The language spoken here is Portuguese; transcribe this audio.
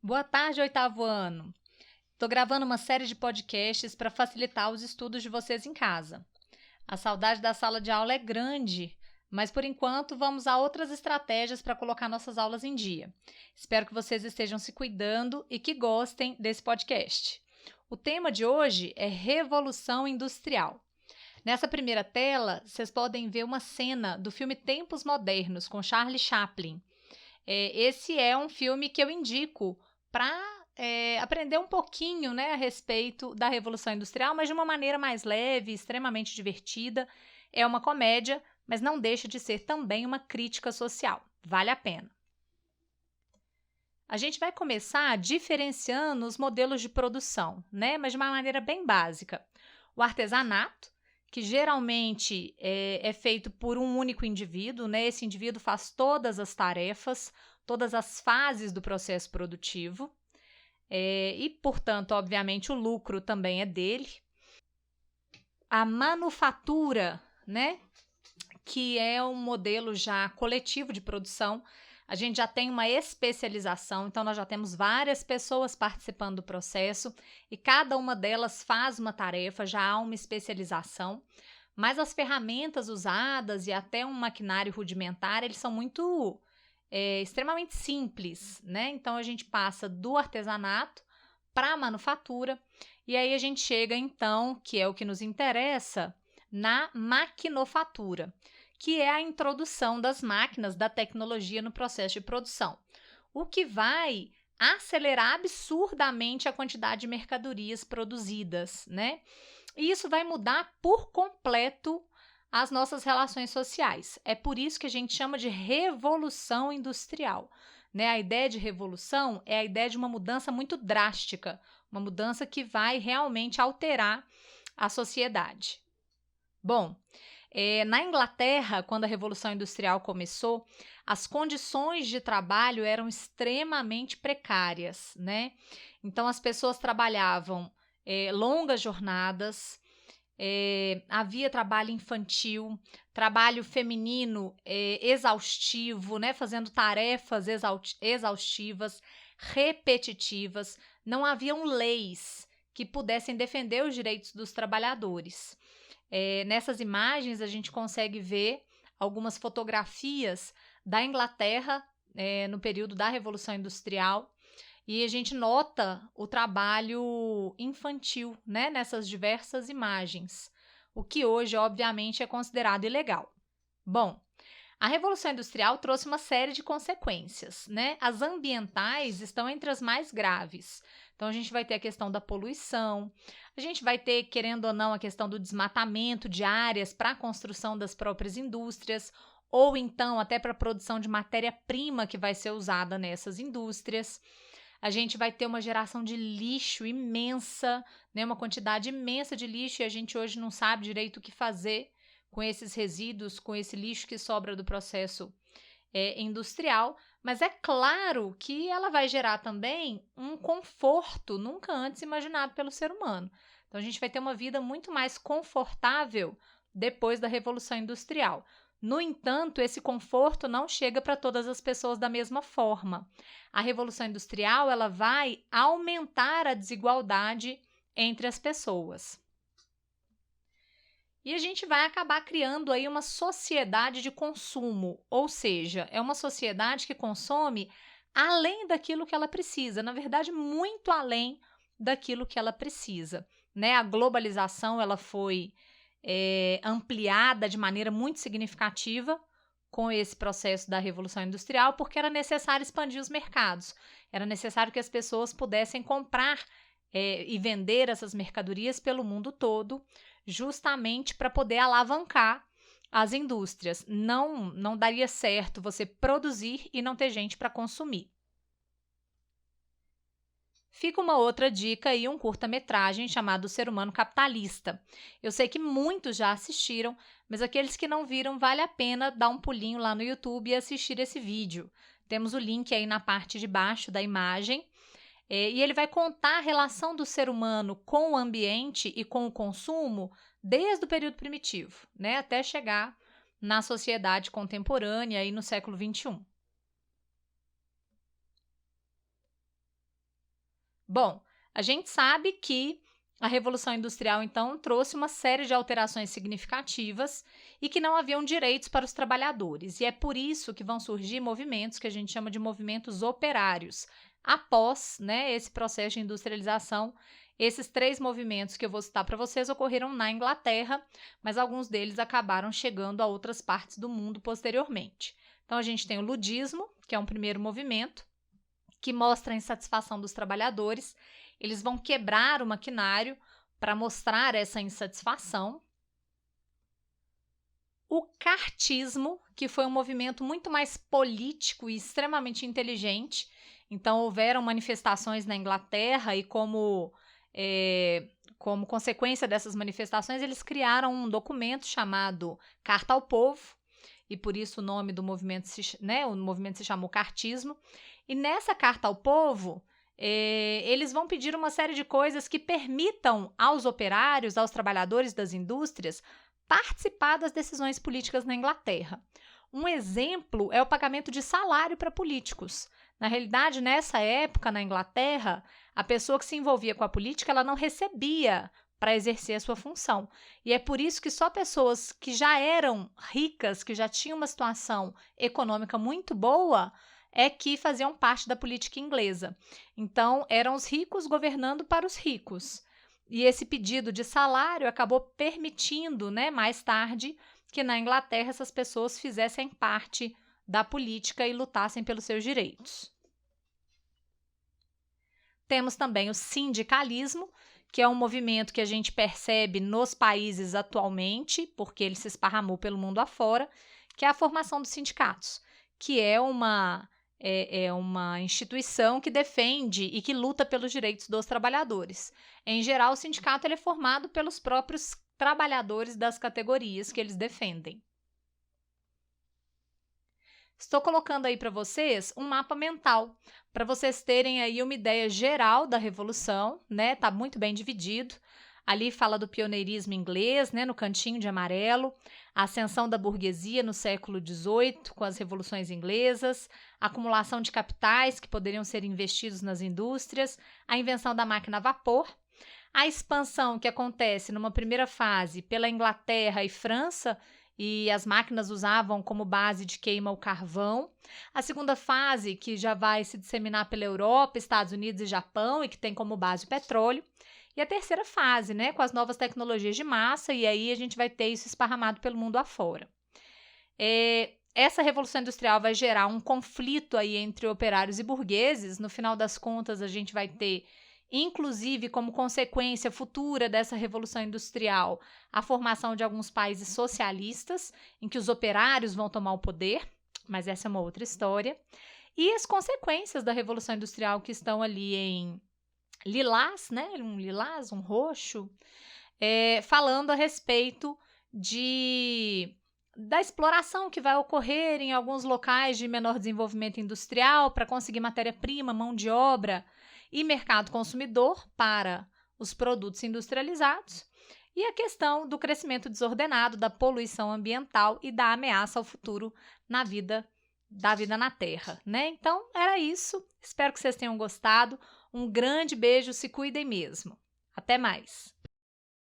Boa tarde, oitavo ano. Estou gravando uma série de podcasts para facilitar os estudos de vocês em casa. A saudade da sala de aula é grande, mas por enquanto vamos a outras estratégias para colocar nossas aulas em dia. Espero que vocês estejam se cuidando e que gostem desse podcast. O tema de hoje é Revolução Industrial. Nessa primeira tela, vocês podem ver uma cena do filme Tempos Modernos, com Charlie Chaplin. Esse é um filme que eu indico para aprender um pouquinho, né, a respeito da Revolução Industrial, mas de uma maneira mais leve, extremamente divertida. É uma comédia, mas não deixa de ser também uma crítica social. Vale a pena. A gente vai começar diferenciando os modelos de produção, né, mas de uma maneira bem básica. O artesanato, que geralmente é feito por um único indivíduo, né? Esse indivíduo faz todas as tarefas, todas as fases do processo produtivo, e, portanto, obviamente, o lucro também é dele. A manufatura, né? Que é um modelo já coletivo de produção. A gente já tem uma especialização, então nós já temos várias pessoas participando do processo e cada uma delas faz uma tarefa, já há uma especialização, mas as ferramentas usadas e até um maquinário rudimentar, eles são muito extremamente simples, né? Então a gente passa do artesanato para a manufatura e aí a gente chega então, que é o que nos interessa, na maquinofatura, que é a introdução das máquinas, da tecnologia no processo de produção, o que vai acelerar absurdamente a quantidade de mercadorias produzidas, né? E isso vai mudar por completo as nossas relações sociais. É por isso que a gente chama de revolução industrial, né? A ideia de revolução é a ideia de uma mudança muito drástica, uma mudança que vai realmente alterar a sociedade. Bom, na Inglaterra, quando a Revolução Industrial começou, as condições de trabalho eram extremamente precárias, né? Então, as pessoas trabalhavam longas jornadas, havia trabalho infantil, trabalho feminino exaustivo, né? Fazendo tarefas exaustivas, repetitivas. Não haviam leis que pudessem defender os direitos dos trabalhadores. Nessas imagens a gente consegue ver algumas fotografias da Inglaterra no período da Revolução Industrial e a gente nota o trabalho infantil, né, nessas diversas imagens, o que hoje obviamente é considerado ilegal. Bom, a Revolução Industrial trouxe uma série de consequências, né? As ambientais estão entre as mais graves. Então, a gente vai ter a questão da poluição, a gente vai ter, querendo ou não, a questão do desmatamento de áreas para a construção das próprias indústrias, ou então até para a produção de matéria-prima que vai ser usada nessas indústrias. A gente vai ter uma geração de lixo imensa, né? Uma quantidade imensa de lixo e a gente hoje não sabe direito o que fazer com esses resíduos, com esse lixo que sobra do processo industrial, mas é claro que ela vai gerar também um conforto nunca antes imaginado pelo ser humano. Então a gente vai ter uma vida muito mais confortável depois da Revolução Industrial. No entanto, esse conforto não chega para todas as pessoas da mesma forma. A Revolução Industrial ela vai aumentar a desigualdade entre as pessoas. E a gente vai acabar criando aí uma sociedade de consumo, ou seja, é uma sociedade que consome além daquilo que ela precisa, na verdade, muito além daquilo que ela precisa, né? A globalização ela foi ampliada de maneira muito significativa com esse processo da Revolução Industrial, porque era necessário expandir os mercados, era necessário que as pessoas pudessem comprar e vender essas mercadorias pelo mundo todo, justamente para poder alavancar as indústrias. Não daria certo você produzir e não ter gente para consumir. Fica uma outra dica aí, um curta-metragem chamado O Ser Humano Capitalista. Eu sei que muitos já assistiram, mas aqueles que não viram, vale a pena dar um pulinho lá no YouTube e assistir esse vídeo. Temos o link aí na parte de baixo da imagem. E ele vai contar a relação do ser humano com o ambiente e com o consumo desde o período primitivo, né, até chegar na sociedade contemporânea e no século XXI. Bom, a gente sabe que a Revolução Industrial, então, trouxe uma série de alterações significativas e que não haviam direitos para os trabalhadores. E é por isso que vão surgir movimentos que a gente chama de movimentos operários. Após, né, esse processo de industrialização, esses 3 movimentos que eu vou citar para vocês ocorreram na Inglaterra, mas alguns deles acabaram chegando a outras partes do mundo posteriormente. Então, a gente tem o ludismo, que é um primeiro movimento, que mostra a insatisfação dos trabalhadores. Eles vão quebrar o maquinário para mostrar essa insatisfação. O cartismo, que foi um movimento muito mais político e extremamente inteligente. Então, houveram manifestações na Inglaterra e como consequência dessas manifestações, eles criaram um documento chamado Carta ao Povo, e por isso o nome do movimento, o movimento se chamou cartismo. E nessa Carta ao Povo, eles vão pedir uma série de coisas que permitam aos operários, aos trabalhadores das indústrias, participar das decisões políticas na Inglaterra. Um exemplo é o pagamento de salário para políticos. Na realidade, nessa época, na Inglaterra, a pessoa que se envolvia com a política, ela não recebia para exercer a sua função. E é por isso que só pessoas que já eram ricas, que já tinham uma situação econômica muito boa, é que faziam parte da política inglesa. Então, eram os ricos governando para os ricos. E esse pedido de salário acabou permitindo, né, mais tarde, que na Inglaterra essas pessoas fizessem parte da política e lutassem pelos seus direitos. Temos também o sindicalismo, que é um movimento que a gente percebe nos países atualmente, porque ele se esparramou pelo mundo afora, que é a formação dos sindicatos, que é uma instituição que defende e que luta pelos direitos dos trabalhadores. Em geral, o sindicato ele é formado pelos próprios trabalhadores das categorias que eles defendem. Estou colocando aí para vocês um mapa mental, para vocês terem aí uma ideia geral da Revolução, né? Tá muito bem dividido. Ali fala do pioneirismo inglês, né, no cantinho de amarelo, a ascensão da burguesia no século XVIII, com as revoluções inglesas, a acumulação de capitais que poderiam ser investidos nas indústrias, a invenção da máquina a vapor, a expansão que acontece numa primeira fase pela Inglaterra e França, e as máquinas usavam como base de queima o carvão. A segunda fase, que já vai se disseminar pela Europa, Estados Unidos e Japão, e que tem como base o petróleo. E a terceira fase, né, com as novas tecnologias de massa, e aí a gente vai ter isso esparramado pelo mundo afora. Essa Revolução Industrial vai gerar um conflito aí entre operários e burgueses. No final das contas, a gente vai ter, inclusive, como consequência futura dessa Revolução Industrial, a formação de alguns países socialistas, em que os operários vão tomar o poder, mas essa é uma outra história. E as consequências da Revolução Industrial que estão ali em lilás, né? Um lilás, um roxo, falando a respeito da exploração que vai ocorrer em alguns locais de menor desenvolvimento industrial para conseguir matéria-prima, mão de obra e mercado consumidor para os produtos industrializados, e a questão do crescimento desordenado, da poluição ambiental e da ameaça ao futuro da vida na Terra, né? Então, era isso. Espero que vocês tenham gostado. Um grande beijo, se cuidem mesmo. Até mais!